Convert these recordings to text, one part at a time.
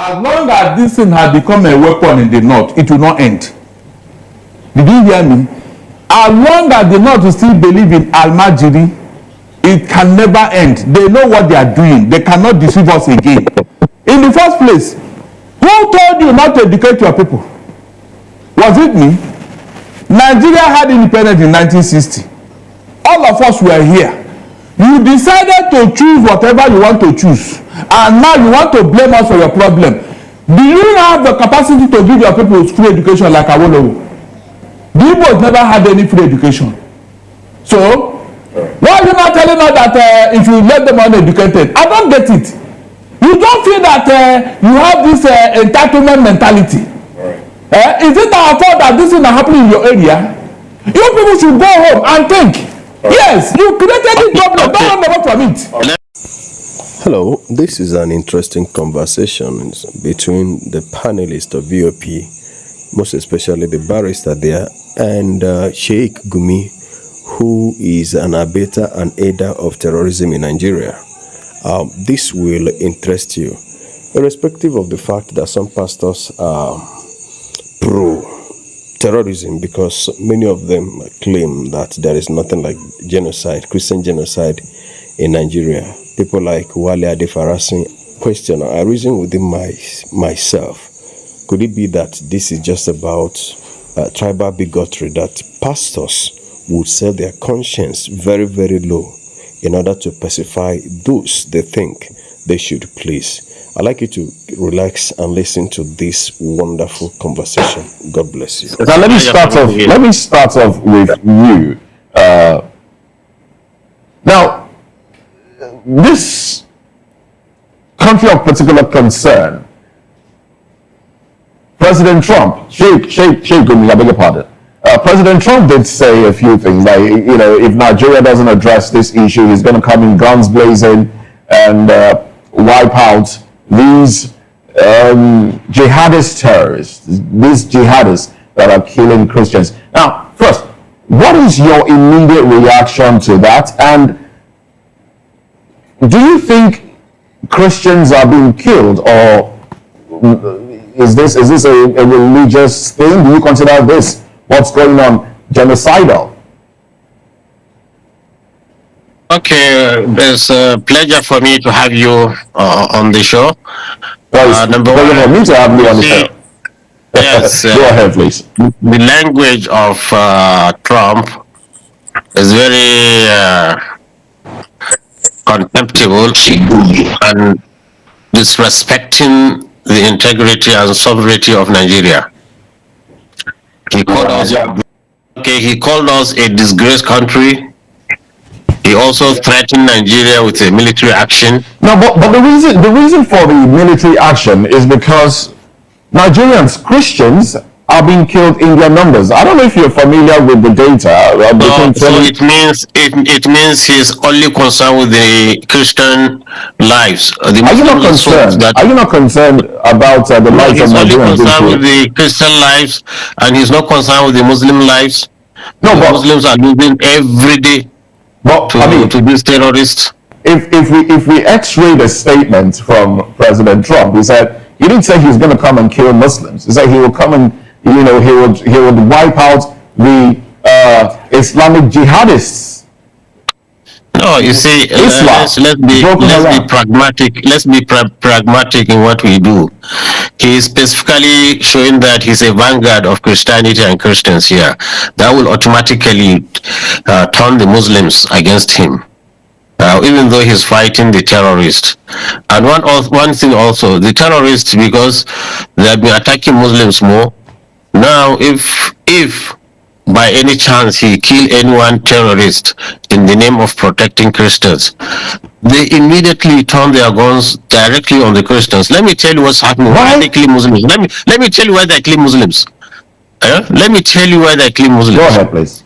as long as this thing had become a weapon in the north, it will not end. Did you hear me? As long as the north will still believe in Almajiri, it can never end. They know what they are doing. They cannot deceive us again. In the first place, who told you not to educate your people? Was it me? Nigeria had independence in 1960. All of us were here. You decided to choose whatever you want to choose, and now you want to blame us for your problem. Do you have the capacity to give your people free education like Awolowo? The Igbos never had any free education. So, why are you not telling us that if you let them uneducated? I don't get it. You don't feel that you have this entitlement mentality. Is it our fault that this is not happening in your area? You people should go home and think. Yes, you created this problem. Don't run away from it. Hello, this is an interesting conversation between the panelists of VOP, most especially the barrister there, and Sheikh Gunmi, who is an abater and aider of terrorism in Nigeria. This will interest you, irrespective of the fact that some pastors are pro-terrorism, because many of them claim that there is nothing like genocide, Christian genocide in Nigeria. People like Wale Adefarasin question, I reason within myself, could it be that this is just about tribal bigotry, that pastors would set their conscience very, very low in order to pacify those they think they should please? I'd like you to relax and listen to this wonderful conversation. God bless you. Now, let me start off with you. Now, this country of particular concern, President Trump, Sheikh Gunmi, I beg your pardon. President Trump did say a few things, like, you know, if Nigeria doesn't address this issue, he's going to come in guns blazing and wipe out these jihadist terrorists, these jihadists that are killing Christians. Now, first, what is your immediate reaction to that? And do you think Christians are being killed, or is this a religious thing? Do you consider this, what's going on, genocidal? Okay, it's a pleasure for me to have you on the show. Number one, for me to have you on the show. Yes, go ahead, please. The language of Trump is very contemptible and disrespecting the integrity and sovereignty of Nigeria. He called us a disgraced country. He also threatened Nigeria with a military action. No, but the reason for the military action is because Nigerians, Christians, are being killed in their numbers. I don't know if you're familiar with the data. So it means he's only concerned with the Christian lives. Are you not concerned? Are you not concerned about the lives of Nigerians? He's only concerned with the Christian lives, and he's not concerned with the Muslim lives. No, the Muslims are losing every day. But to these terrorists. If we X-ray the statement from President Trump, he said he didn't say he's going to come and kill Muslims. He said he will come and he would wipe out the Islamic jihadists. No, you see, let's be pragmatic. Let's be pragmatic in what we do. He is specifically showing that he's a vanguard of Christianity and Christians here. That will automatically turn the Muslims against him, even though he's fighting the terrorists. And one thing also, the terrorists, because they have been attacking Muslims more. Now, if by any chance he kill anyone terrorist in the name of protecting Christians, they immediately turn their guns directly on the Christians. Let me tell you what's happening. Why they kill Muslims? Let me tell you why they kill Muslims. Let me tell you why they kill Muslims. Go ahead, please.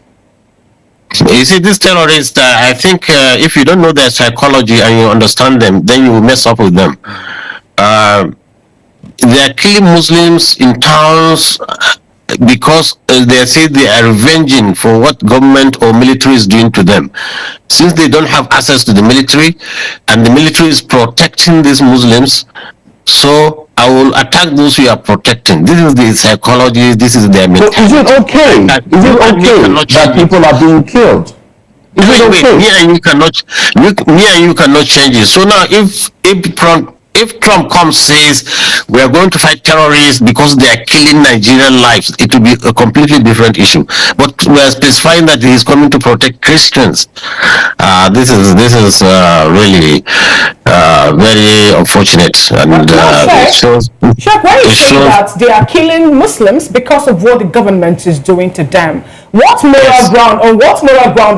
You see, these terrorists, I think if you don't know their psychology and you understand them, then you will mess up with them. They are killing Muslims in towns because they say they are revenging for what government or military is doing to them. Since they don't have access to the military, and the military is protecting these Muslims, so I will attack those we are protecting. This is the psychology. This is their mentality. So is it okay? Is it okay that people are being killed? Is it okay? Me and you cannot change it. So now, if Trump comes says we are going to fight terrorists because they are killing Nigerian lives, it will be a completely different issue. But we are specifying that he is coming to protect Christians. This is really very unfortunate, and it shows. Sheikh, why you say that they are killing Muslims because of what the government is doing to them? What moral ground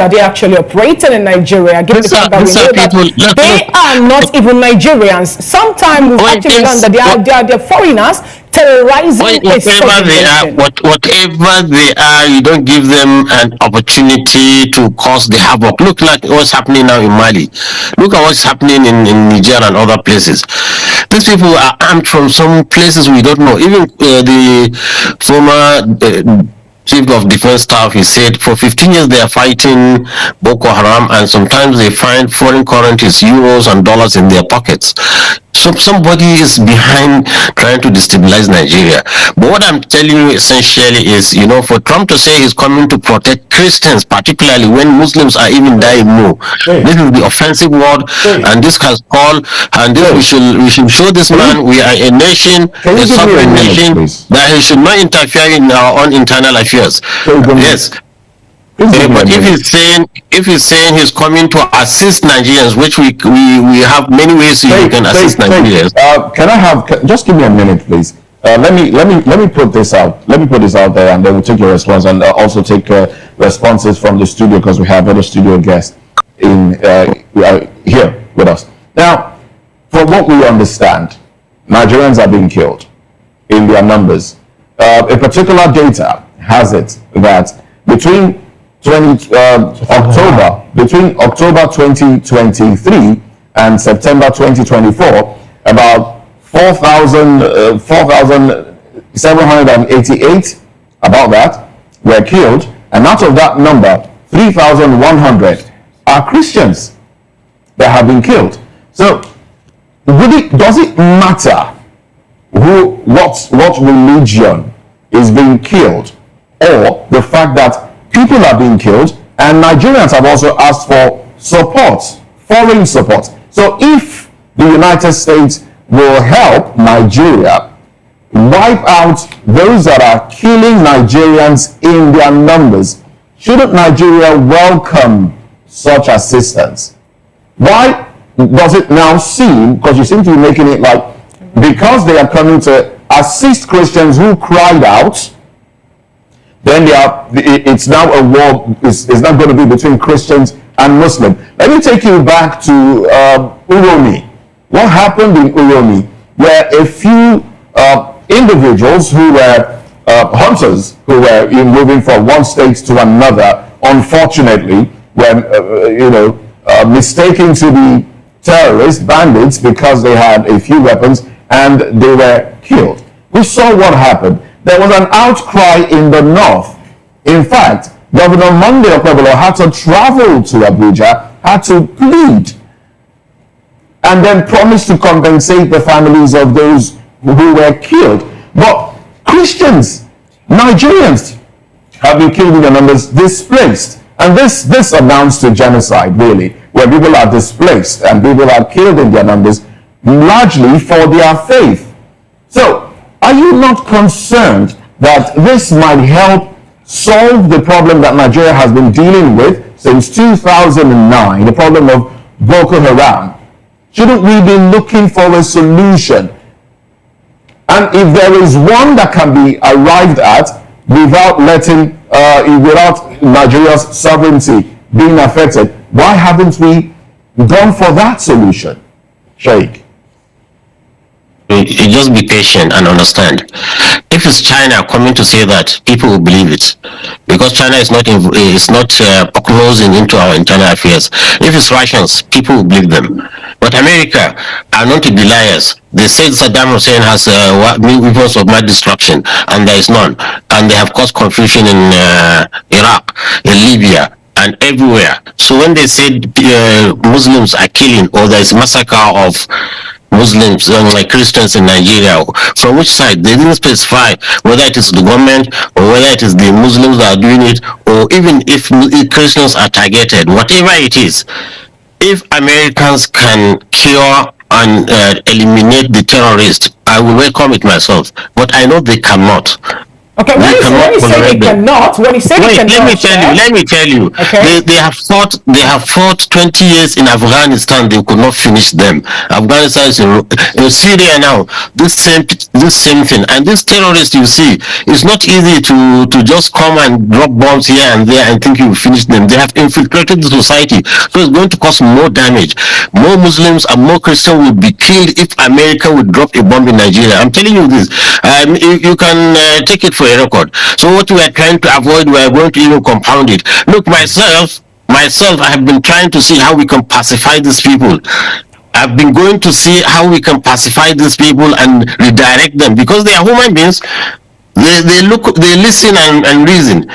are they actually operating in Nigeria? Given the fact that we know that they are not even Nigerians. Sometimes we've actually learned that they are foreigners terrorizing whatever they are, you don't give them an opportunity to cause the havoc. Look like what's happening now in Mali. Look at what's happening in Niger and other places. These people are armed from some places we don't know. Even the former Chief of Defense Staff, he said for 15 years they are fighting Boko Haram, and sometimes they find foreign currencies, euros and dollars in their pockets. So somebody is behind trying to destabilize Nigeria. But what I'm telling you essentially is, for Trump to say he's coming to protect Christians, particularly when Muslims are even dying more. This is the offensive word, and this has called, and this we should show this man we are a nation, a sovereign nation, that he should not interfere in our own internal affairs. Yes. But if he's saying he's coming to assist Nigerians, which we have many ways you can assist Nigerians. Just give me a minute, please. Let me put this out. Let me put this out there, and then we'll take your response, and also take responses from the studio, because we have other studio guests in here with us. Now, from what we understand, Nigerians are being killed in their numbers. A particular data has it that between October 2023 and September 2024, about 4,788 about that were killed, and out of that number, 3,100 are Christians that have been killed. So, does it matter what religion is being killed, or the fact that people are being killed, and Nigerians have also asked for support, foreign support? So if the United States will help Nigeria wipe out those that are killing Nigerians in their numbers, shouldn't Nigeria welcome such assistance? Why does it now seem, because you seem to be making it like, because they are coming to assist Christians who cried out, then it's now a war, it's not going to be between Christians and Muslims. Let me take you back to Uromi. What happened in Uromi, where a few individuals who were hunters, who were moving from one state to another, unfortunately, were mistaken to be terrorists, bandits, because they had a few weapons, and they were killed. We saw what happened. There was an outcry in the north. In fact, Governor Monday Okwebolo had to travel to Abuja, had to plead, and then promise to compensate the families of those who were killed. But Christians, Nigerians, have been killed in their numbers, displaced. And this amounts to genocide, really, where people are displaced and people are killed in their numbers, largely for their faith. So, are you not concerned that this might help solve the problem that Nigeria has been dealing with since 2009, the problem of Boko Haram? Shouldn't we be looking for a solution? And if there is one that can be arrived at without Nigeria's sovereignty being affected, why haven't we gone for that solution, Sheikh? You just be patient and understand. If it's China coming to say that, people will believe it, because China is not closing into our internal affairs. If it's Russians, people will believe them. But America are not to be liars. They said Saddam Hussein has weapons of mass destruction, and there is none. And they have caused confusion in Iraq, in Libya, and everywhere. So when they said Muslims are killing, or there is massacre of Muslims, like Christians in Nigeria. From which side? They didn't specify whether it is the government or whether it is the Muslims that are doing it, or even if Christians are targeted. Whatever it is, if Americans can cure and eliminate the terrorists, I will welcome it myself. But I know they cannot. Okay, when you say they cannot, when you say they cannot, let me tell you. Okay. They have fought 20 years in Afghanistan. They could not finish them. Afghanistan is in Syria now. This same thing. And this terrorist you see, it's not easy to just come and drop bombs here and there and think you will finish them. They have infiltrated the society, so it's going to cause more damage. More Muslims and more Christians will be killed if America would drop a bomb in Nigeria. I'm telling you this. You can take it for a record. So what we are trying to avoid, we are going to even compound it. Look, myself, I have been trying to see how we can pacify these people. I've been going to see how we can pacify these people and redirect them, because they are human beings. They listen and reason.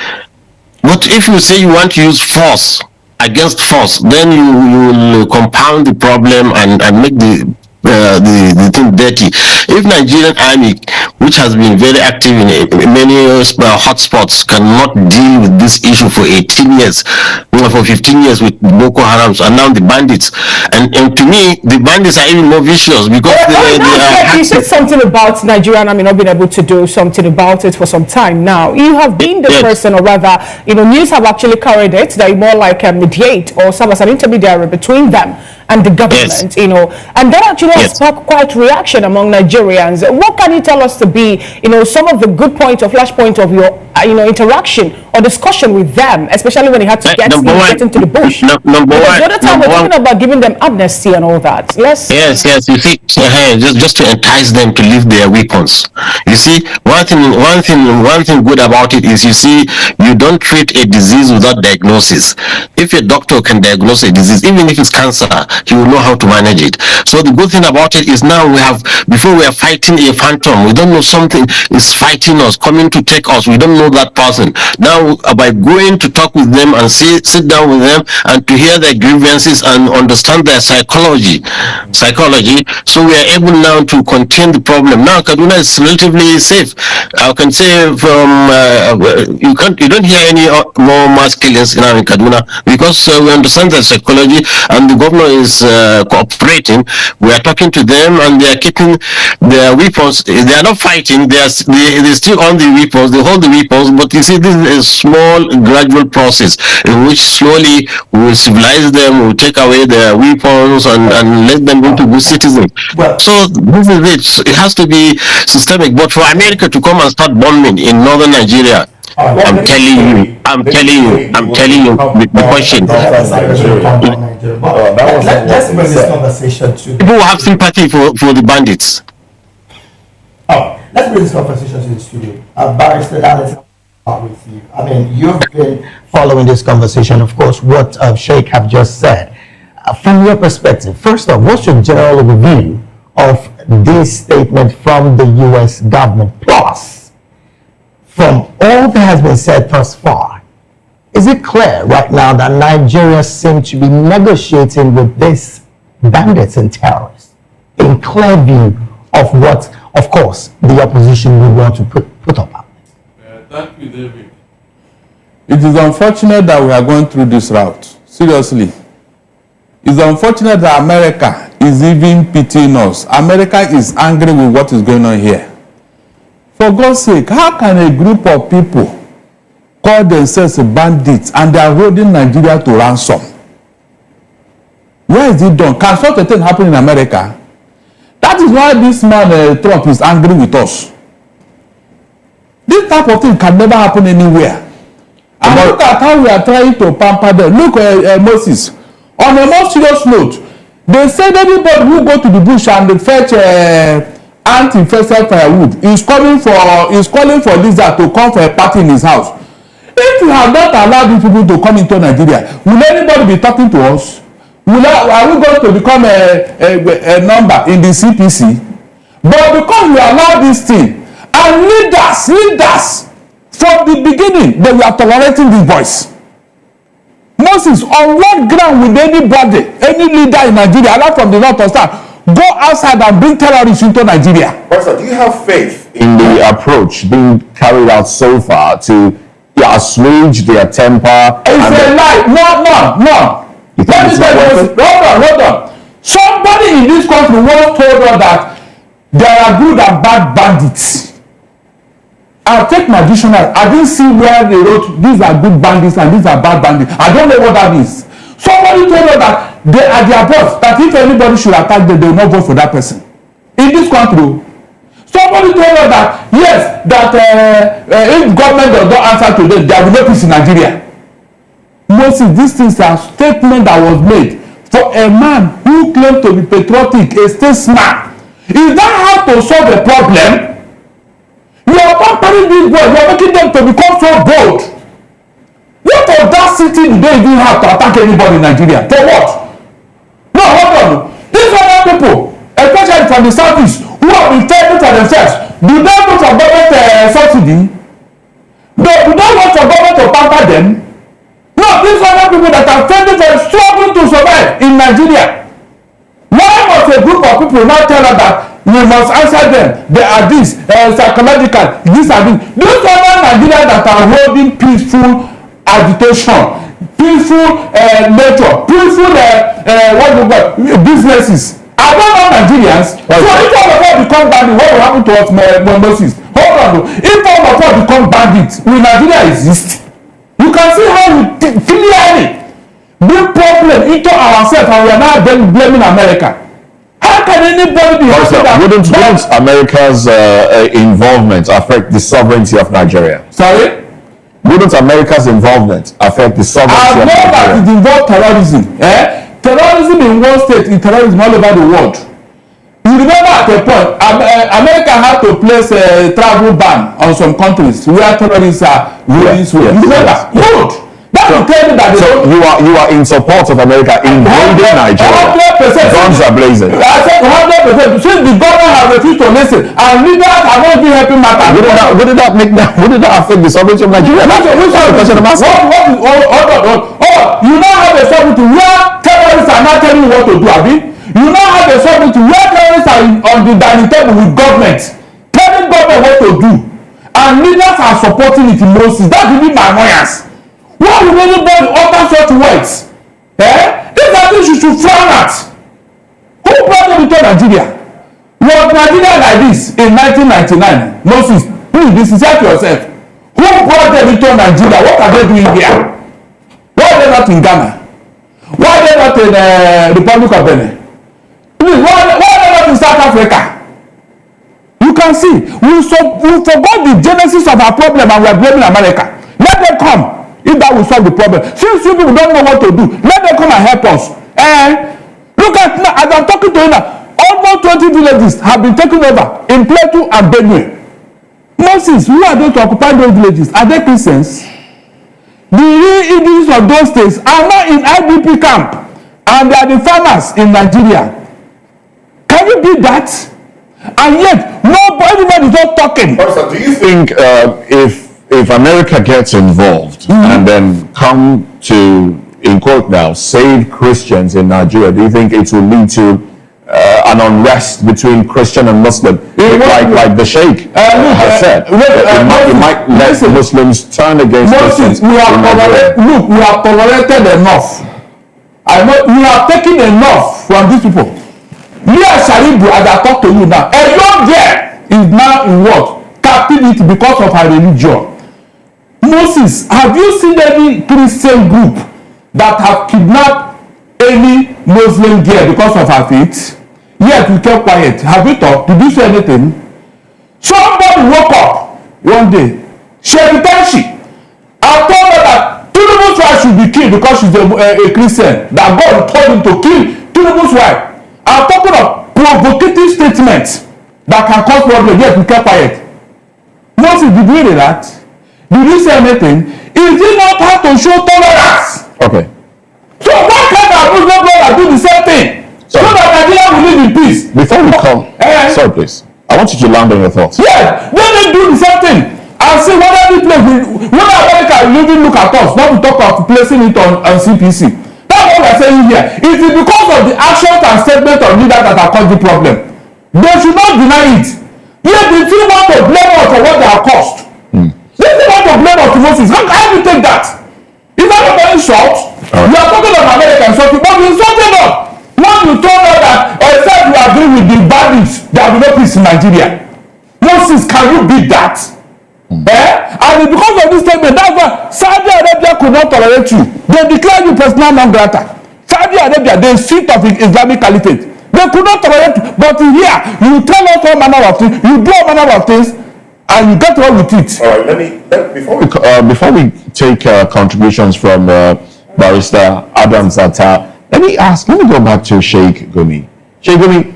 But if you say you want to use force against force, then you will compound the problem and make the thing dirty. If Nigerian army, which has been very active in many hotspots, cannot deal with this issue for 18 years, for 15 years with Boko Haram, and now the bandits, and to me the bandits are even more vicious because you said something about Nigerian army not being able to do something about it for some time now. You have been the person, or rather, news have actually carried it that you more like mediate or serve as an intermediary between them and the government, and that actually has sparked quite reaction among Nigerians. What can you tell us to be, some of the good points or flashpoints of your, interaction or discussion with them, especially when you had to get into the bush? The other time we're talking about giving them amnesty and all that. Yes. You see, just to entice them to leave their weapons. You see, one thing good about it is, you see, you don't treat a disease without diagnosis. If a doctor can diagnose a disease, even if it's cancer, he will know how to manage it. So the good thing about it is, now before we are fighting a phantom, we don't know something is fighting us, coming to take us. We don't know that person. Now, by going to talk with them and sit down with them and to hear their grievances and understand their psychology, so we are able now to contain the problem. Now Kaduna is relatively safe. I can say you don't hear any more mass killings now in Kaduna, because we understand their psychology, and the governor is cooperating. We are talking to them, and they are keeping their weapons. They are not fighting. They still on the weapons. They hold the weapons. But you see, this is a small, gradual process in which slowly we will civilize them. We will take away their weapons and let them into good citizens. So this is it. So it has to be systemic. But for America to come and start bombing in northern Nigeria, I'm telling you, the question. Let's bring this conversation to people who have sympathy for the bandits. Let's bring this conversation to the studio. Barrister, let's start with you. I mean, you've been following this conversation, of course, what Sheikh have just said. From your perspective, first off, what's your general review of this statement from the U.S. government? Plus, from all that has been said thus far, is it clear right now that Nigeria seems to be negotiating with these bandits and terrorists in clear view of what, of course, the opposition would want to put up? Thank you, David. It is unfortunate that we are going through this route. Seriously. It's unfortunate that America is even pitying us. America is angry with what is going on here. For God's sake, how can a group of people call themselves bandits and they are holding Nigeria to ransom? Where is it done? Can such a thing happen in America? That is why this man, Trump, is angry with us. This type of thing can never happen anywhere. And look at how we are trying to pamper them. Look at Moses. On a more serious note, they said anybody who go to the bush and fetch anti-infested firewood is calling for lizard to come for a party in his house. If we have not allowed these people to come into Nigeria, will anybody be talking to us? Are we going to become a number in the CPC? But because we allow this thing, and leaders from the beginning, they were tolerating this voice. Moses, on what ground would anybody, any leader in Nigeria, not from the north or south, go outside and bring terrorists into Nigeria. Pastor, do you have faith in the approach being carried out so far to assuage their temper? It's a lie. No. Hold on. Somebody in this country once told us that there are good and bad bandits. I'll take my dictionary. I didn't see where they wrote these are good bandits and these are bad bandits. I don't know what that is. Somebody told us that they are their boss, that if anybody should attack them, they will not vote for that person. In this country, somebody told us that, yes, that if government does not answer to them, there will be no peace in Nigeria. Mostly, these things are statements that was made for a man who claimed to be patriotic, a statesman. Is that how to solve a problem? You are pampering these boys, you are making them to become so bold. What audacity do they even have to attack anybody in Nigeria? For what? No, hold on. These other people, especially from the southeast, who have been taking for themselves, do they vote for government subsidy? No, do they want for government to pamper them? No, these other people that are fighting for struggling to survive in Nigeria. Why must a group of people now tell us that we must answer them? They are this, psychological, this and this. These other Nigerians that are holding peaceful agitation, peaceful nature, peaceful businesses. I don't know Nigerians. Okay. So if all of us become bandits, what will happen to us, Moses? Hold on. If all of us become bandits, will Nigeria exist? You can see how we clearly bring problem into ourselves and we are now blaming America. How can anybody be happy that... Wouldn't America's involvement affect the sovereignty of Nigeria? Sorry? Wouldn't America's involvement affect the sovereignty of Nigeria? I know that it involves terrorism. Terrorism in one state is terrorism all over the world. You remember at a point, America had to place a travel ban on some countries where terrorists are ruling. You remember? Good. That will tell you that. So you are in support of America invading Nigeria. 100%. Guns are blazing. I said 100%. Since the government has refused to listen, and leaders have not been helping matters. Wouldn't that affect the sovereignty of Nigeria? That's the question I'm asking. You now have a sovereignty where terrorists are not telling you what to do, Abi. You now have a sovereignty where terrorists are on the dining table with government, telling government what to do, and leaders are supporting it in Moses. That will be my annoyance. Why would anybody utter such words? These are things you should frown at. Who brought them into Nigeria? Was Nigeria like this in 1999? Moses, please be sincere to yourself. Who brought them into Nigeria? What are they doing here? Why are they not in Ghana? Why are they not in the Republic of Benin? Please, why are they not in South Africa? You can see, we forgot the genesis of our problem and we are blaming America. Let them come. If that will solve the problem. Since you people don't know what to do, let them come and help us. Look at now, as I'm talking to you now, almost 20 villages have been taken over in Plateau and Benue. Moses, who are those to occupy those villages? Are they Christians? The real indigenous of those states are not in IDP camp, and they are the farmers in Nigeria. Can you beat that? And yet, everybody is not talking. Pastor, do you think if America gets involved and then come to, in quote now, save Christians in Nigeria, do you think it will lead to an unrest between Christian and Muslim? Like the Sheikh has said, it might let Muslims turn against Christians. We have tolerated enough. We have taken enough from these people. Leah Sharibu, as I talk to you now, a young girl is now in what? Captivity because of her religion. Moses, have you seen any Christian group that have kidnapped any Muslim girl because of her faith? Yet we kept quiet. Have you talked? Did you say anything? Somebody woke up one day. Sheikh I told her that Tinubu's wife should be killed because she's a Christian. That God told him to kill Tinubu's wife. I'm talking of provocative statements that can cause problems. Yet we kept quiet. Moses, did you hear that? Did you say anything? Is it not how to show tolerance? Okay. So why can't our Muslim brothers do the same thing? So that Nigeria will live in peace. Before we come, sorry please. I want you to land on your thoughts. Yes, then they do the same thing. And see whether this place, whether America will even look at us, not to talk of placing it on CPC. That's what we are saying here. It is because of the actions and statements of leaders that have caused the problem. They should not deny it. Yet they still want to blame us for what they have caused. They still want to blame us to Moses. How can you take that? If everybody shouts, you are talking of America insulting, but you insulted us. When you told us that, except you agree with the bandits, there will be no peace in Nigeria. Moses, can you beat that? And because of this statement, that's why Saudi Arabia could not tolerate you. They declared you persona non grata. Saudi Arabia, the seat of the Islamic Caliphate. They could not tolerate you. But here, you tell us all manner of things, you do all manner of things, and you get on with it. All right, before we take contributions from Barrister Adam Zata, let me go back to Sheikh Gunmi. Sheikh Gunmi,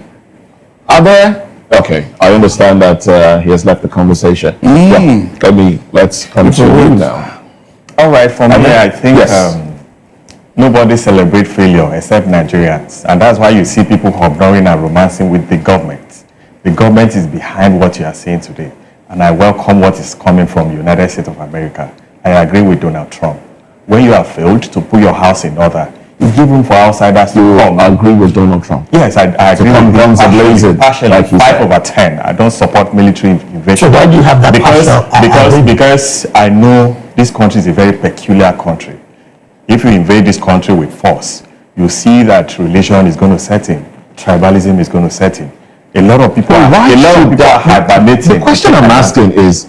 are there... Okay, I understand that he has left the conversation. Yeah, let's come to you now. All right, for me, I think nobody celebrates failure except Nigerians. And that's why you see people hobnoring and romancing with the government. The government is behind what you are saying today. And I welcome what is coming from the United States of America. I agree with Donald Trump. When you have failed to put your house in order, you give room for outsiders to come. I agree with Donald Trump. Yes, I agree with him. Partially, like 5/10. I don't support military invasion. So why do you have that? Because I know this country is a very peculiar country. If you invade this country with force, you see that religion is going to set in, tribalism is going to set in. A lot of people are hibernating. The question I'm asking is,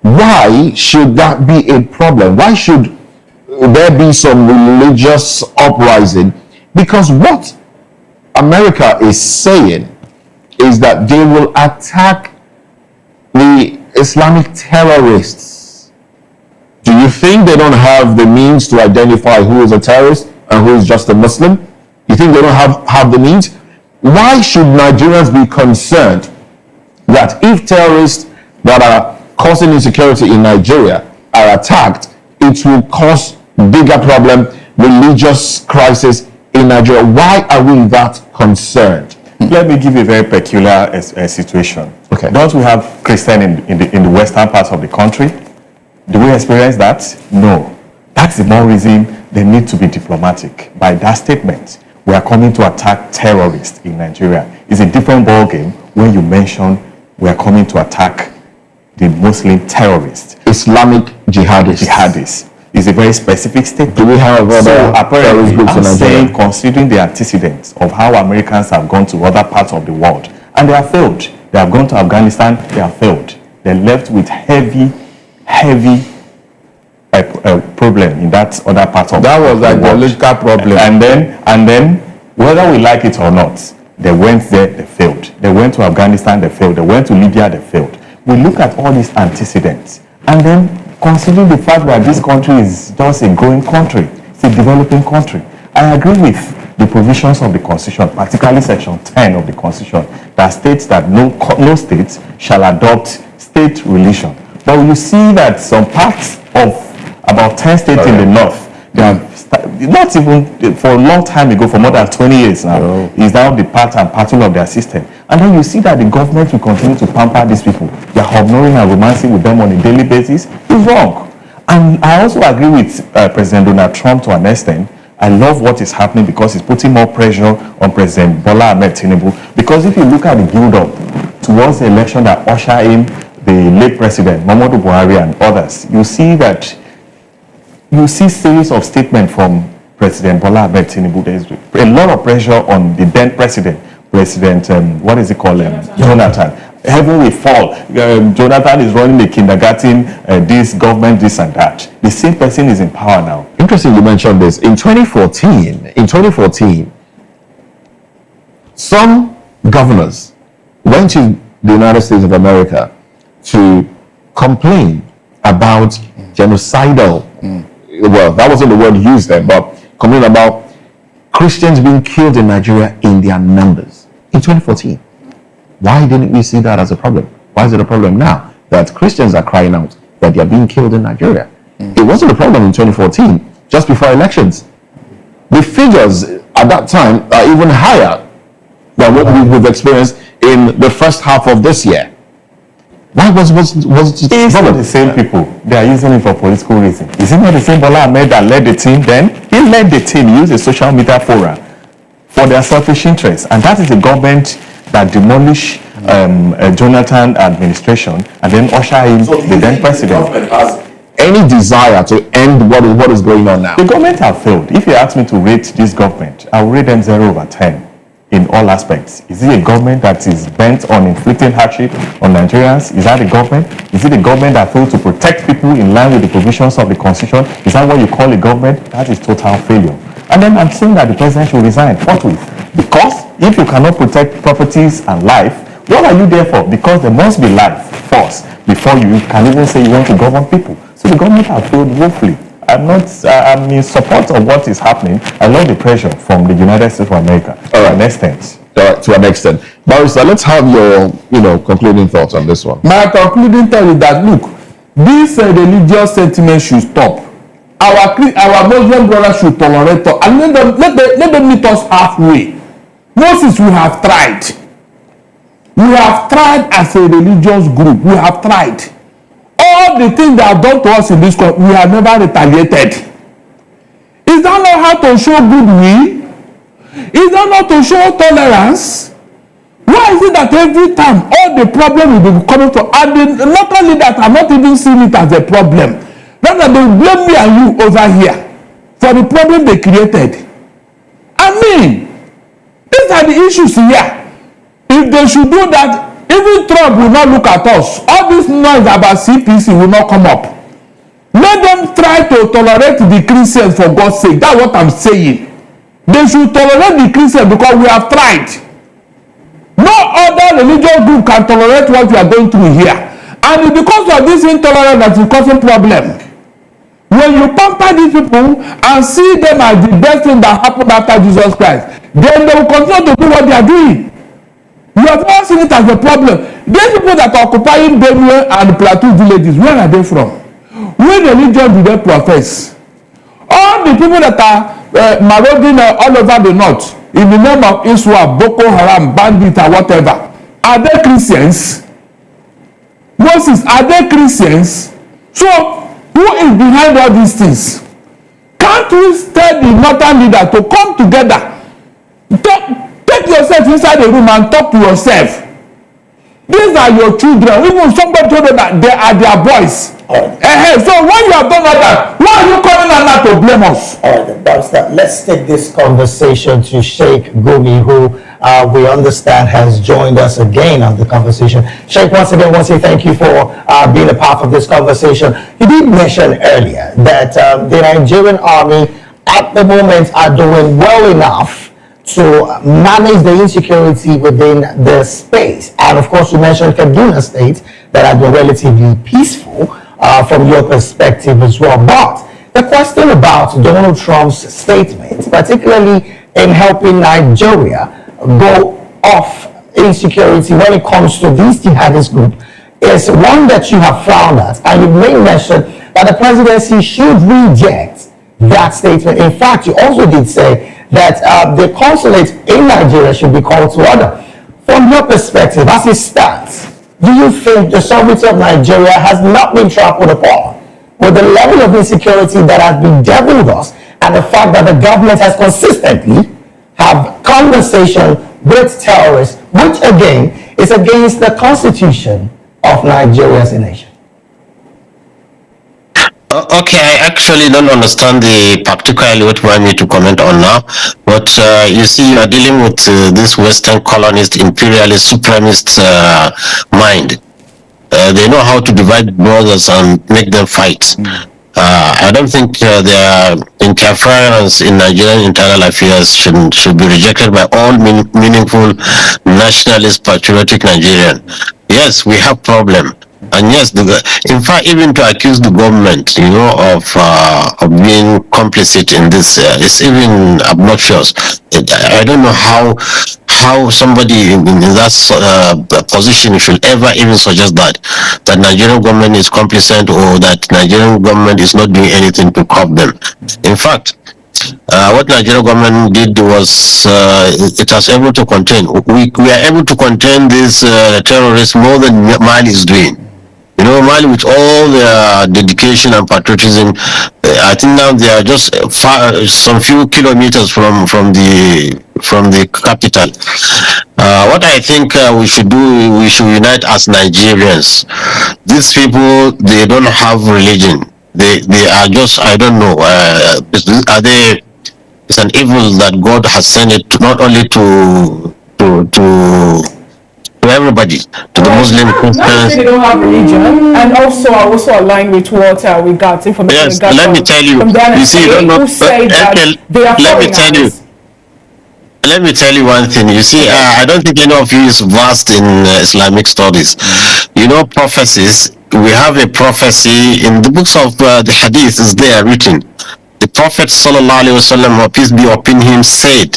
why should that be a problem? Why should there be some religious uprising? Because what America is saying is that they will attack the Islamic terrorists. Do you think they don't have the means to identify who is a terrorist and who is just a Muslim? You think they don't have the means? Why should Nigerians be concerned that if terrorists that are causing insecurity in Nigeria are attacked, it will cause bigger problem, religious crisis in Nigeria? Why are we that concerned? Let me give you a very peculiar situation. Okay. Don't we have Christians in the western parts of the country? Do we experience that? No. That's the more reason they need to be diplomatic. By that statement, we are coming to attack terrorists in Nigeria. It's a different ballgame when you mention we are coming to attack the Muslim terrorists. Islamic jihadists. Is a very specific statement. Do we have other apparently groups in Nigeria? saying, considering the antecedents of how Americans have gone to other parts of the world, and they have failed. They have gone to Afghanistan, they have failed. They're left with heavy problem in that other part of the world. That was like a political problem. And then, whether we like it or not, they went there, they failed. They went to Afghanistan, they failed. They went to Libya, they failed. We look at all these antecedents, and then considering the fact that this country is just a growing country, it's a developing country. I agree with the provisions of the Constitution, particularly Section 10 of the Constitution, that states that no state shall adopt state religion. But you see that some parts of about 10 states in the north, they have not even for a long time ago, for more than 20 years now, is now the part and parcel of their system. And then you see that the government will continue to pamper these people. They are hobnoring and romancing with them on a daily basis. It's wrong. And I also agree with President Donald Trump to an extent. I love what is happening because it's putting more pressure on President Bola Ahmed Tinubu. Because if you look at the build-up towards the election that ushered in the late President Muhammadu Buhari and others, you see series of statements from President Bola Ahmed Tinubu. There is a lot of pressure on the then President Jonathan. Heaven will fall. Jonathan is running the kindergarten, this government, this and that. The same person is in power now. Interesting you mentioned this. In 2014, some governors went to the United States of America to complain about genocidal, well, that wasn't the word used then, but complain about Christians being killed in Nigeria in their numbers in 2014. Why didn't we see that as a problem? Why is it a problem now that Christians are crying out that they are being killed in Nigeria? It wasn't a problem in 2014, just before elections. The figures at that time are even higher than what we've experienced in the first half of this year. Why was it? It's not the same people. They are using it for political reasons. Is it not the same Bola Ahmed that led the team then? He led the team, used the social media forum for their selfish interests. And that is the government that demolished Jonathan administration and then usher in the then president. Any desire to end what is going on now? The government have failed. If you ask me to rate this government, I will rate them 0/10 in all aspects. Is it a government that is bent on inflicting hardship on Nigerians? Is that the government? Is it a government that failed to protect people in line with the provisions of the constitution? Is that what you call a government? That is total failure. And then I'm saying that the president should resign forthwith. Because if you cannot protect properties and life, what are you there for? Because there must be life first before you can even say you want to govern people. So the government has failed woefully. I'm in support of what is happening. I love the pressure from the United States of America to an extent. To an extent. Barrister, let's have your concluding thoughts on this one. My concluding thought is that, look, this religious sentiment should stop. Our Muslim brothers should tolerate us and let them meet us halfway. Moses, we have tried. We have tried as a religious group. We have tried. All the things they have done to us in this country, we have never retaliated. Is that not how to show goodwill? Is that not to show tolerance? Why is it that every time all the problem will be coming from, and not only that, I'm not even seeing it as a problem. Rather, they will blame me and you over here for the problem they created. I mean, these are the issues here. If they should do that, even Trump will not look at us. All this noise about CPC will not come up. Let them try to tolerate the Christians for God's sake. That's what I'm saying. They should tolerate the Christians because we have tried. No other religious group can tolerate what we are going through here. And it's because of this intolerance that is causing problem. When you pamper these people and see them as the best thing that happened after Jesus Christ, then they will continue to do what they are doing. You have not seen it as a problem. These people that are occupying Benue and Plateau villages, where are they from? What religion do they profess? All the people that are marauding all over the north in the name of Islam, Boko Haram, bandit or whatever, are they Christians? Moses, are they Christians? So, who is behind all these things? Can't we tell the northern leader to come together? Take yourself inside the room and talk to yourself. These are your children. Even somebody told them that they are their boys. So when you have done all that, why are you coming and not to blame us? All right, Barrister, let's take this conversation to Sheikh Gunmi, who we understand has joined us again on the conversation. Sheikh, once again, I want to say thank you for being a part of this conversation. You did mention earlier that the Nigerian army at the moment are doing well enough to manage the insecurity within the space. And of course, you mentioned Kaduna State that has been relatively peaceful from your perspective as well. But the question about Donald Trump's statement, particularly in helping Nigeria go off insecurity when it comes to these jihadist groups, is one that you have frowned at. And you made mention that the presidency should reject that statement. In fact, you also did say that the consulate in Nigeria should be called to order. From your perspective, as it stands, do you think the sovereignty of Nigeria has not been trampled upon with the level of insecurity that has been deviled us and the fact that the government has consistently have conversation with terrorists, which again is against the constitution of Nigeria as a nation? Okay, I actually don't understand particularly what you want me to comment on now, but you see, you are dealing with this Western colonist, imperialist, supremacist mind. They know how to divide brothers and make them fight. I don't think their interference in Nigerian internal affairs should be rejected by all meaningful nationalist, patriotic Nigerian. Yes, we have problem. And yes, in fact, even to accuse the government, of being complicit in this, it's even obnoxious. I don't know how somebody in that position should ever even suggest that Nigerian government is complicit or that Nigerian government is not doing anything to curb them. In fact, what Nigerian government did was it was able to contain. We are able to contain these terrorists more than Mali is doing. Mali, with all their dedication and patriotism, I think now they are just some few kilometers from the capital. What I think we should do, we should unite as Nigerians. These people, they don't have religion. They are just, I don't know, are they? It's an evil that God has sent it not only to everybody, to the Muslim Christians. They don't have religion, and also I also align with what we got information. Yes, let me tell you. You see, who say that they are foreigners. Let me tell you one thing. You see, I don't think any of you is versed in Islamic studies. Prophecies. We have a prophecy in the books of the Hadith. Is there written? The Prophet sallallahu alaihi wasallam, peace be upon him, said,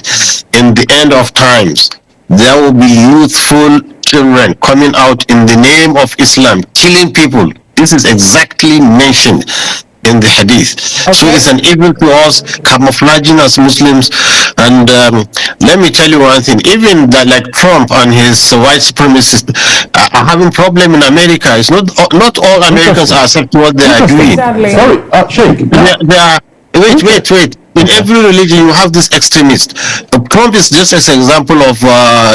"In the end of times, there will be youthful children coming out in the name of Islam, killing people." This is exactly mentioned in the Hadith. Okay. So it's an evil to us, camouflaging as Muslims. And let me tell you one thing, even that, like Trump and his white supremacists are having problem in America. It's not all Americans are accepting what they are doing. Exactly. Sorry, Sheikh. They are, wait. In every religion, you have this extremist. Trump is just an example of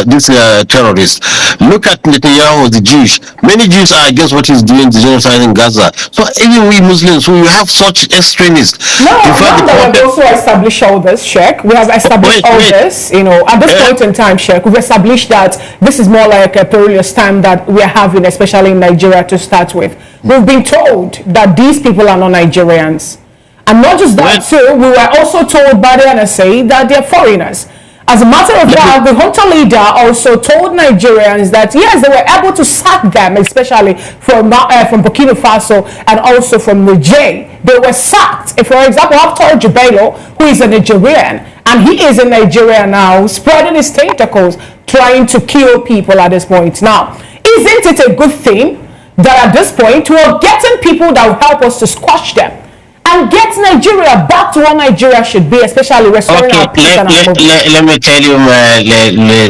this terrorist. Look at Netanyahu, the Jewish. Many Jews are against what he's doing, the genocide in Gaza. So even we Muslims, we have such extremists. No, we have also established all this, Sheikh. We have established this, at this point in time, Sheikh. We've established that this is more like a perilous time that we are having, especially in Nigeria to start with. We've been told that these people are not Nigerians. And not just that too, we were also told by the NSA that they're foreigners. As a matter of fact, the junta leader also told Nigerians that yes, they were able to sack them, especially from Burkina Faso and also from Niger. They were sacked. If, for example, I've told Jubelo, who is a Nigerian, and he is in Nigeria now, spreading his tentacles, trying to kill people at this point. Now, isn't it a good thing that at this point we're getting people that will help us to squash them and get Nigeria back to what Nigeria should be, especially restoring our peace and our let me tell you,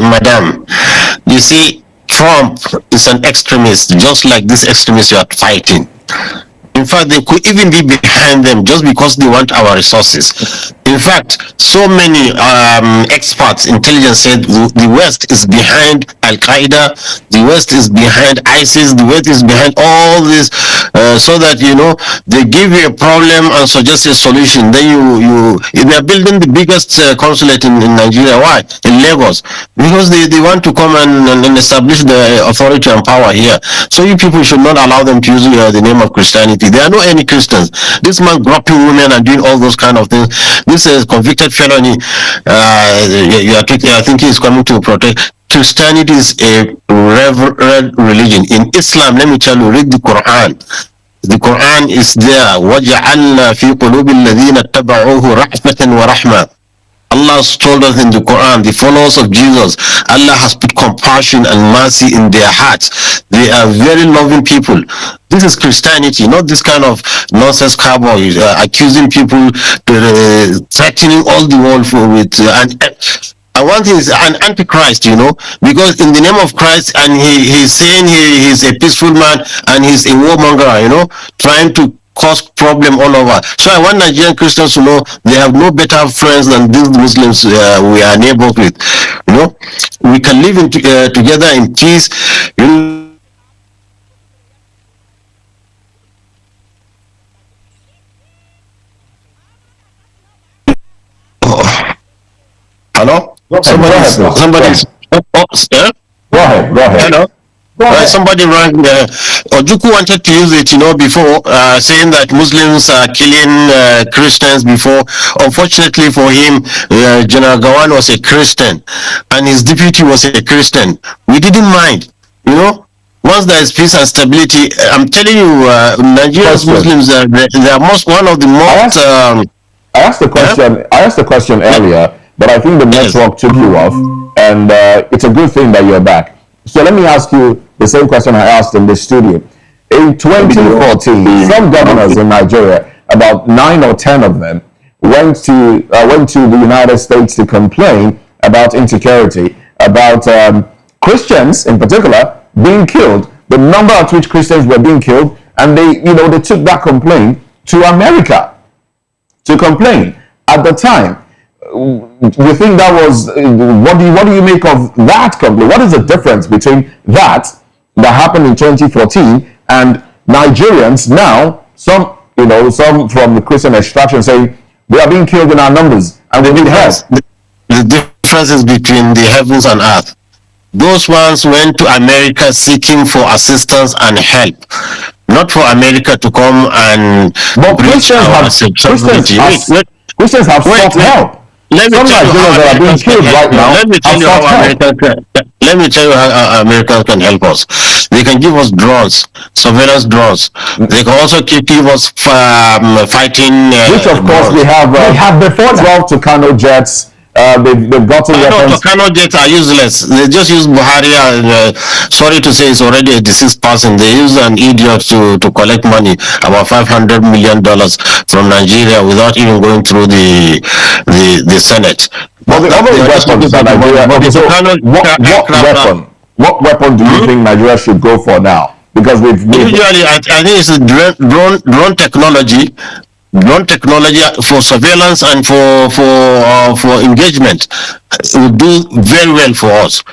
madam. You see, Trump is an extremist, just like this extremist you are fighting. In fact, they could even be behind them just because they want our resources. In fact, so many experts, intelligence said the West is behind Al-Qaeda, the West is behind ISIS, the West is behind all this, so that, they give you a problem and suggest a solution. Then they are building the biggest consulate in Nigeria. Why? In Lagos. Because they want to come and establish the authority and power here. So you people should not allow them to use the name of Christianity. There are no any Christians. This man groping women and doing all those kind of things. This is convicted felony. I think he's coming to protect. Christianity is a reverend religion. In Islam, let me tell you, read the Quran. The Quran is there. وَجَعَلْنَا فِي قُلُوبِ الَّذِينَ اتَّبَعُوهُ رَحْمَةً وَرَحْمَةً. Allah has told us in the Quran, the followers of Jesus, Allah has put compassion and mercy in their hearts. They are very loving people. This is Christianity, not this kind of nonsense cowboys accusing people, threatening all the world and one thing is an antichrist, because in the name of Christ, and he's saying he's a peaceful man and he's a warmonger, trying to cause problem all over. So I want Nigerian Christians to know they have no better friends than these Muslims we are neighbors with. We can live together in peace. Hello? Somebody's. Go ahead. Hello? Somebody rang. Ojuku wanted to use it, before, saying that Muslims are killing Christians before. Unfortunately for him, General Gawan was a Christian, and his deputy was a Christian. We didn't mind, Once there is peace and stability, I'm telling you, Nigeria's Muslims they are one of the most. I asked the question earlier, but I think the network took you off, and it's a good thing that you're back. So let me ask you the same question I asked in the studio. In 2014, some governors in Nigeria, about 9 or 10 of them, went to the United States to complain about insecurity, about Christians in particular being killed. the number at which Christians were being killed, and they took that complaint to America to complain. At the time, you think that was, what do you make of that complaint? What is the difference between that happened in 2014 and Nigerians now, some from the Christian extraction saying we are being killed in our numbers and they need help? The difference is between the heavens and earth. Those ones went to America seeking for assistance and help, not for America to come and Christians have sought help. Let me tell you how Americans can help us. They can give us drones, surveillance drones. They can also give us fighting. Which of course we have before 12 Tucano jets. They've gotten weapons. Tucano jets are useless. They just use Buhari. Sorry to say, it's already a deceased person. They use an idiot to collect money, about $500 million from Nigeria without even going through the Senate. But the other weapons that Nigeria. What weapon do you think Nigeria should go for now? Because usually I think it's a drone technology. Drone technology for surveillance and for engagement will do very well for us.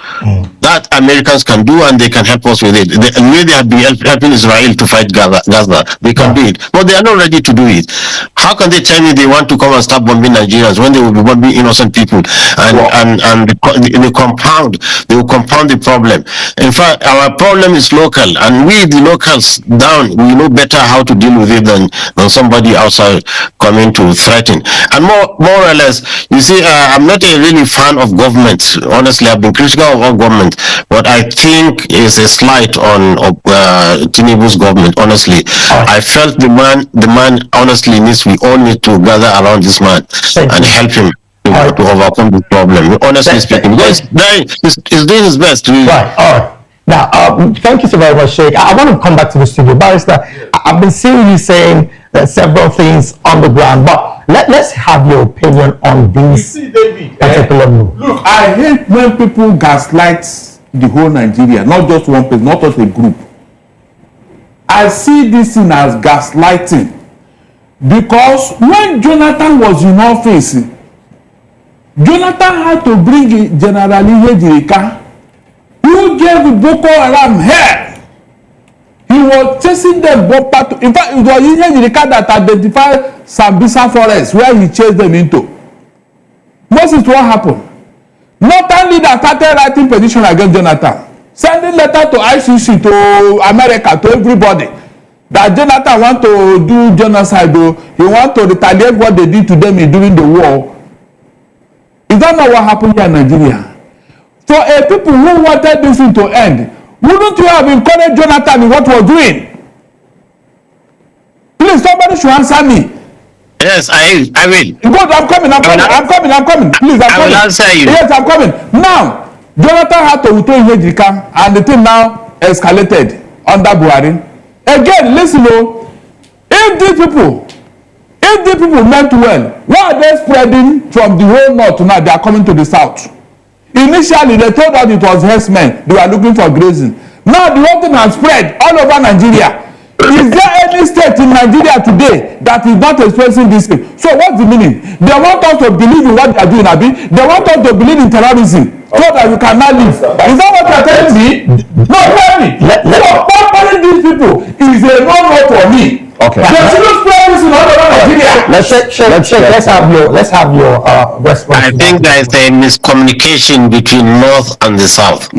That Americans can do, and they can help us with it. The way they have been helping Israel to fight Gaza, they can do it, but they are not ready to do it. How can they tell me they want to come and start bombing Nigerians when they will be bombing innocent people and they will compound the problem? In fact, our problem is local, and we the locals down, we know better how to deal with it than somebody outside coming to threaten. And more or less, you see, I'm not a really fan of government. Honestly, I've been critical of all government, but I think it's a slight on Tinubu's government. Honestly, I felt the man honestly needs. We all need to gather around this man and help him to overcome the problem. Honestly speaking, because he's doing his best. Really. Right. All right. Now, thank you so very much, Sheikh. I want to come back to the studio. Barrister, I've been seeing you saying several things on the ground, but let's have your opinion on this particular move. Look, I hate when people gaslight the whole Nigeria, not just one person, not just a group. I see this thing as gaslighting, because when Jonathan was in office, Jonathan had to bring General Ihejirika, who gave Boko Haram help. He was chasing them bumper to. In fact, it was Ihejirika that identified Sambisa Forest, where he chased them into. Most is what happened. Northern leader started writing petition against Jonathan, sending letter to ICC, to America, to everybody, that Jonathan want to do genocide. He want to retaliate what they did to them during the war. Is that not what happened here in Nigeria? For a people who wanted this thing to end, wouldn't you have encouraged Jonathan in what he was doing? Please, somebody should answer me. Yes, I will. Good, I'm coming. Please, I will answer you. Yes, I'm coming. Now, Jonathan had to withdraw Ihejirika, and the thing now escalated under Buhari. Again, listen, if these people meant well, why are they spreading from the whole north to now? They are coming to the south. Initially, they told us it was herdsmen. They were looking for grazing. Now, the whole thing has spread all over Nigeria. Is there any state in Nigeria today that is not expressing this thing? So, what's the meaning? They want us to believe in what they are doing, Abi. They want us to believe in terrorism so that you cannot live. Is that what you are telling me? No, tell me. So, pampering these people is a no-no for me. Okay. They shouldn't spread this in all over Nigeria. Let's have your response. I think there is a miscommunication between North and the South.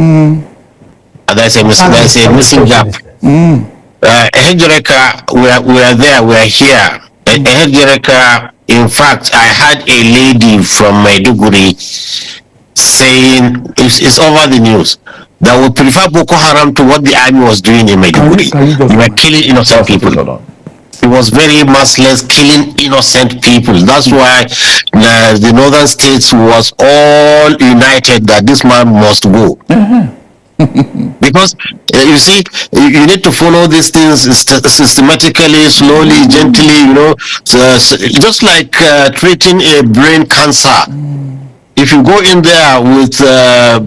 There's a missing gap. Ihejirika, we are there, we are here. Ihejirika, in fact, I had a lady from Maiduguri saying, it's over the news, that would prefer Boko Haram to what the army was doing in Maiduguri. They were killing innocent people. It was very merciless, killing innocent people. That's why the northern states was all united that this man must go. Because you see, you need to follow these things systematically, slowly, gently, just like treating a brain cancer. If you go in there with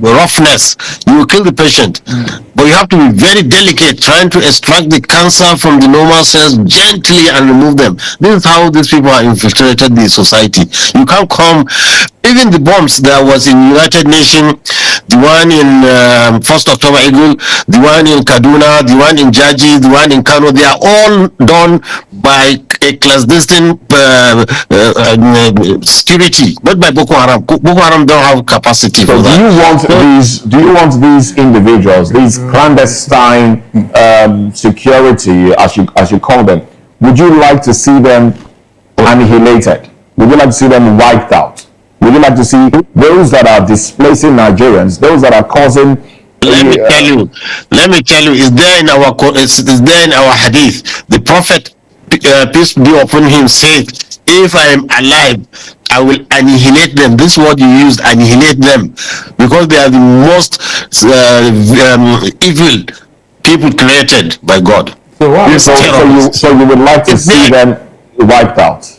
roughness, you will kill the patient. But you have to be very delicate, trying to extract the cancer from the normal cells gently and remove them. This is how these people are infiltrated the society. You can't come. Even the bombs that was in United Nations, the one in 1st October Eagle, the one in Kaduna, the one in Jaji, the one in Kano, they are all done by a clandestine security, not by Boko Haram. Boko Haram don't have capacity for that. Do you want these individuals, these clandestine security, as you call them, would you like to see them annihilated? Would you like to see them wiped out? Would you like to see those that are displacing Nigerians, those that are causing? Let me tell you, it's there in our hadith. The Prophet, peace be upon him, said, if I am alive, I will annihilate them. This word you used, annihilate them, because they are the most evil people created by God. So you would like to see them wiped out?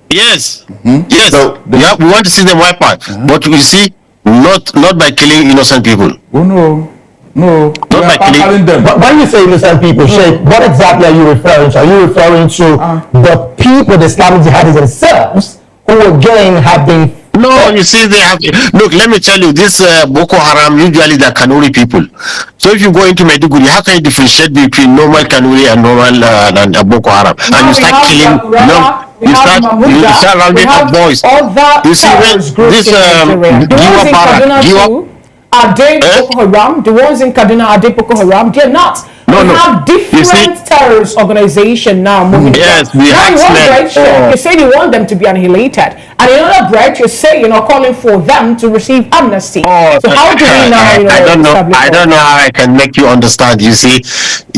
Yes, yes. So we want to see them wiped out, but you see, not by killing innocent people. Oh no, not by killing them. But when you say innocent people, Sheikh, what exactly are you referring to? Are you referring to the people, the Islamic jihadis themselves, who again have been? No, you see, they have. Look, let me tell you, this Boko Haram, usually they're Kanuri people. So if you go into Maiduguri, how can you differentiate between normal Kanuri and normal and Boko Haram? And you start killing. You start rounding up boys. You see, this are they Boko Haram? The ones in Kaduna, are they Boko Haram? They're not. We have different terrorist organization now moving. Yes, you say you want them to be annihilated, and in another breath you say you're not calling for them to receive amnesty. So how do we now? I don't know how I can make you understand. You see,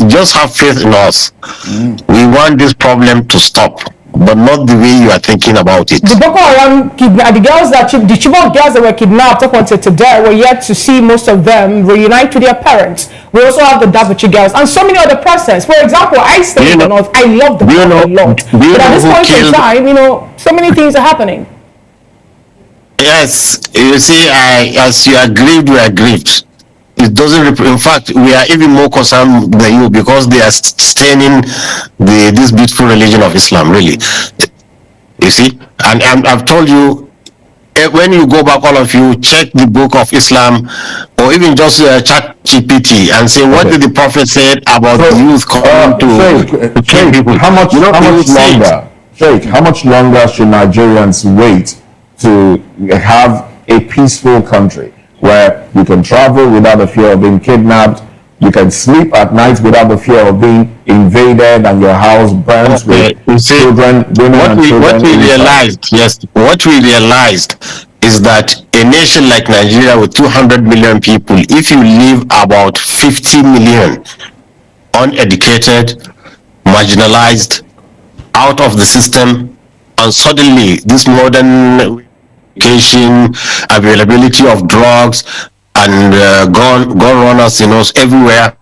just have faith in us. We want this problem to stop, but not the way you are thinking about it. The Boko Haram the girls the Chibok girls that were kidnapped up until today, we're yet to see most of them reunite with their parents. We also have the Dabachi girls and so many other persons. For example, I stay in the north. I love the north a lot. But at this point in time, so many things are happening. Yes, you see, as you are grieved, we are grieved. It doesn't. In fact, we are even more concerned than you, because they are staining this beautiful religion of Islam. Really, you see. And I've told you, when you go back, all of you, check the book of Islam, or even just chat GPT and say, what did the Prophet say about the youth coming to kill people? How much longer should Nigerians wait to have a peaceful country, where you can travel without the fear of being kidnapped, you can sleep at night without the fear of being invaded and your house burns with children, women and children? What we realized is that a nation like Nigeria with 200 million people, if you leave about 50 million uneducated, marginalized, out of the system, and suddenly this modern education, availability of drugs, and gun runners, everywhere.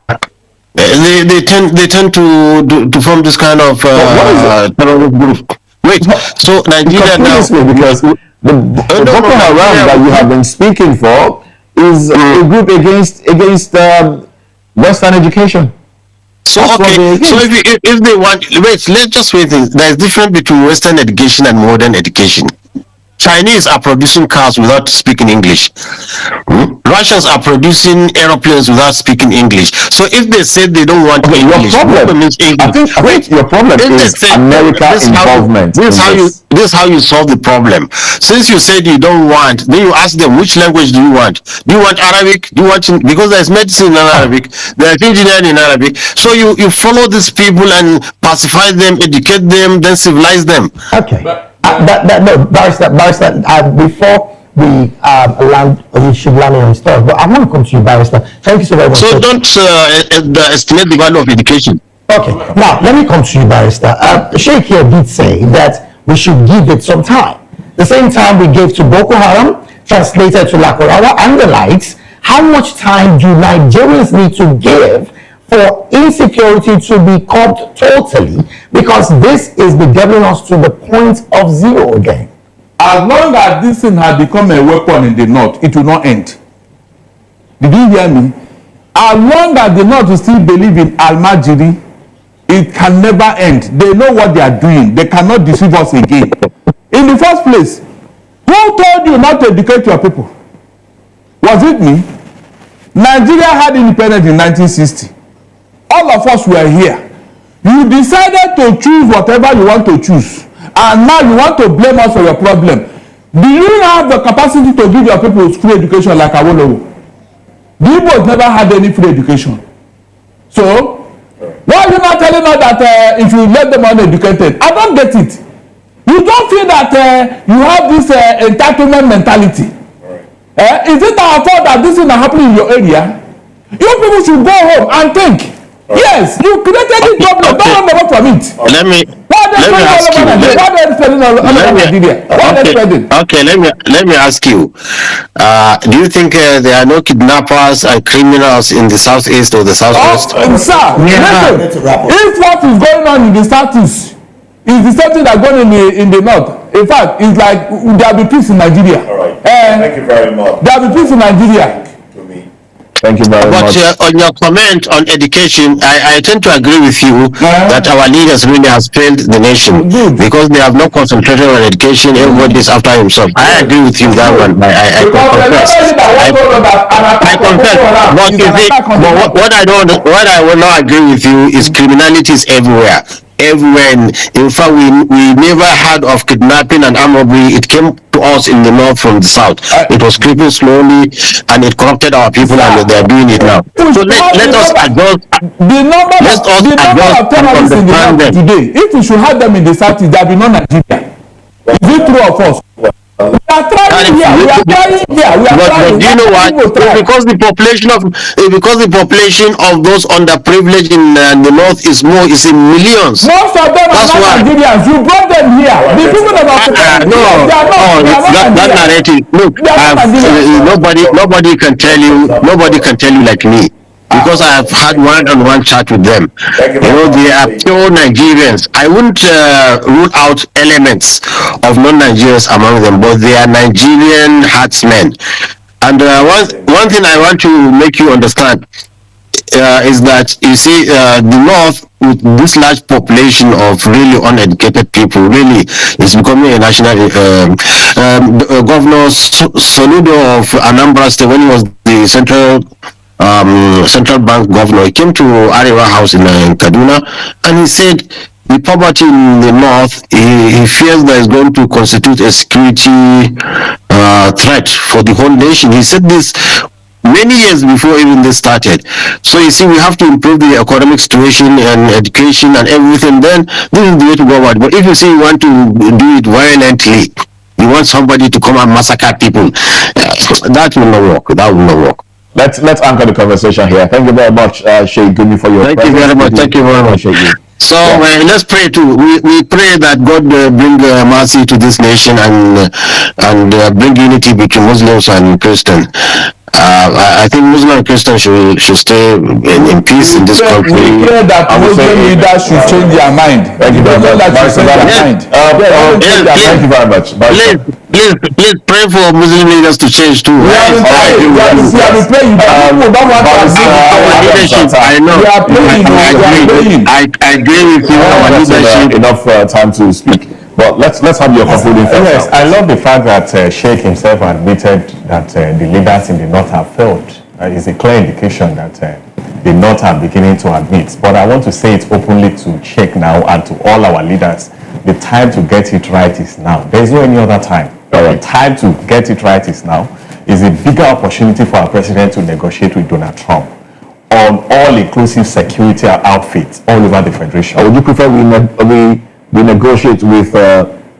They tend to form this kind of terrorist group. Wait, so Nigeria now, because the Boko Haram that you have been speaking for is a group against Western education. So if they want, let's just wait. There is difference between Western education and modern education. Chinese are producing cars without speaking English. Russians are producing aeroplanes without speaking English. So if they say they don't want English, your problem means English. I think your problem is America's involvement. This is how you solve the problem. Since you said you don't want, then you ask them, which language do you want? Do you want Arabic? Do you want, because there's medicine in Arabic, there's engineering in Arabic. So you follow these people and pacify them, educate them, then civilize them. Okay. Barrister, before we we should land on stuff, but I want to come to you, Barrister. Thank you so very much. So don't estimate the value of education. Okay, now let me come to you, Barrister. Sheikh here did say that we should give it some time. The same time we gave to Boko Haram, translated to Lakorawa and the likes. How much time do Nigerians need to give for insecurity to be curbed totally, because this is bedeviling us to the point of zero again? as long as this thing had become a weapon in the north, it will not end. Did you hear me? As long as the north will still believe in Almajiri, it can never end. They know what they are doing. They cannot deceive us again. In the first place, who told you not to educate your people? Was it me? Nigeria had independence in 1960. All of us were here. You decided to choose whatever you want to choose. And now you want to blame us for your problem. Do you have the capacity to give your people free education like Awolowo? The Igbos never had any free education. So, why are you not telling us that if you let them uneducated? I don't get it. You don't feel that you have this entitlement mentality. Is it our fault that this is not happening in your area? You people should go home and think. Yes, you created this problem. Don't run away from it. Let me ask you. Okay, let me ask you. Do you think there are no kidnappers and criminals in the southeast or the southwest? Sir, listen. If what is going on in the southeast is the same thing that's going on in the north, in fact, it's like there will be peace in Nigeria. All right. Thank you very much. There will be peace in Nigeria. Thank you very much. But on your comment on education, I tend to agree with you that our leaders really have failed the nation because they have not concentrated on education. Everybody is after himself. I agree with you that one. I confess. I confess. But you see, what I will not agree with you is criminality is everywhere. In fact, we never heard of kidnapping and armed robbery. It came to us in the north from the south. It was creeping slowly and it corrupted our people, and they're doing it now. So let us adjust. The number of terrorists in the north today, if we should have them in the south, there will be no Nigeria. Is it true of us? We are trying here. But do you know what? Because the population of those underprivileged in the north is in millions. Most of them are not Nigerians. You brought them here. The people of Africa. That narrative. Look, nobody can tell you. Nobody can tell you like me. Because I have had one-on-one chat with them. They are pure Nigerians. I wouldn't rule out elements of non-Nigerians among them, but they are Nigerian heartsmen. And one thing I want to make you understand is that, you see, the North, with this large population of really uneducated people, really is becoming a national. Governor Soludo of Anambra State, when he was the central bank governor, he came to Arewa House in Kaduna, and he said the poverty in the north, he fears that is going to constitute a security threat for the whole nation. He said this many years before even this started. So you see, we have to improve the economic situation and education and everything. Then this is the way to go about it. But if you say you want to do it violently, you want somebody to come and massacre people, that will not work. That will not work. Let's anchor the conversation here. Thank you very much, Sheikh Gunmi, for your Thank you very much. Thank you very much. So let's pray too. We pray that God bring mercy to this nation and bring unity between Muslims and Christians. I think Muslim and Christians should stay in peace in this country. We pray that Muslim leaders should change their mind. Thank you very much. Thank you very much. Please pray for Muslim leaders to change too. I agree with you. Our leadership. Enough time to speak. But let's have your concluding thoughts. Yes, I love the fact that Sheikh himself admitted that the leaders in the north have failed. It's a clear indication that the north are beginning to admit. But I want to say it openly to Sheikh now and to all our leaders. The time to get it right is now. There's no any other time. The time to get it right is now. Is a bigger opportunity for our president to negotiate with Donald Trump on all-inclusive security outfits all over the federation. Or would you prefer we negotiate with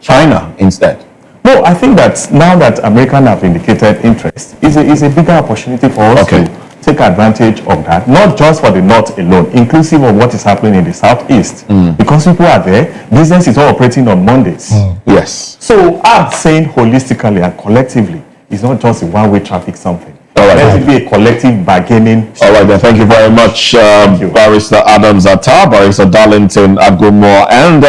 China instead? No, I think that now that Americans have indicated interest, is a bigger opportunity for us to take advantage of that, not just for the north alone, inclusive of what is happening in the southeast. Because people are there, business is all operating on Mondays. Yes. So I'm saying holistically and collectively, it's not just a one-way traffic something. All right. Let it be a collective bargaining. All right, then. Thank you very much, Barrister Adams Atta, Barrister Darlington Agumo, and